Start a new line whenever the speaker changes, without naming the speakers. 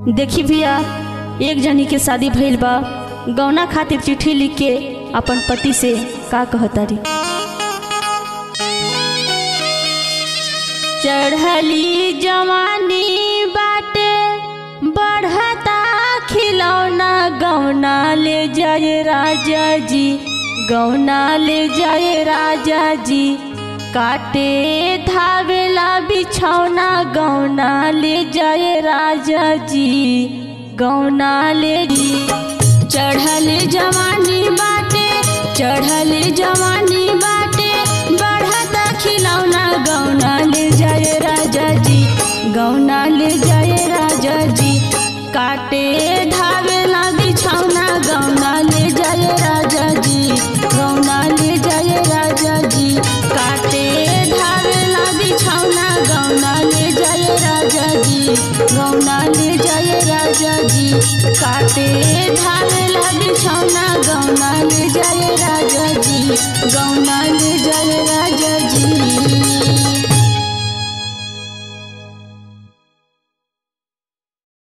देखी भैया, एक जनी के शादी भइल बा, गौना खातिर चिट्ठी लिख के अपन पति से का कहतारी। चढ़ली जवानी बाटे बढ़ता खिलौना, गौना ले जाए राजा जी, गौना ले जाए राजा जी, काटे धावेला बिछौना, गौना ले जाए राजा जी, गौना ले जी। चढ़ल जवानी बाटे, चढ़ल जवानी बाटे बढ़ता खिलौना, गौना ले जाए राजा जी, गौना ले जाए राजा जी, काटे धावेला बिछौना, गौना ले जाए राजा जी, गौना ले जाए राजा जी, काटे धावेला बिछौना, गौना ले जाए राजा जी, गौना ले जाए राजा जी, काटे धावेला बिछौना, गौना ले जाए राजा जी, गौना ले जाए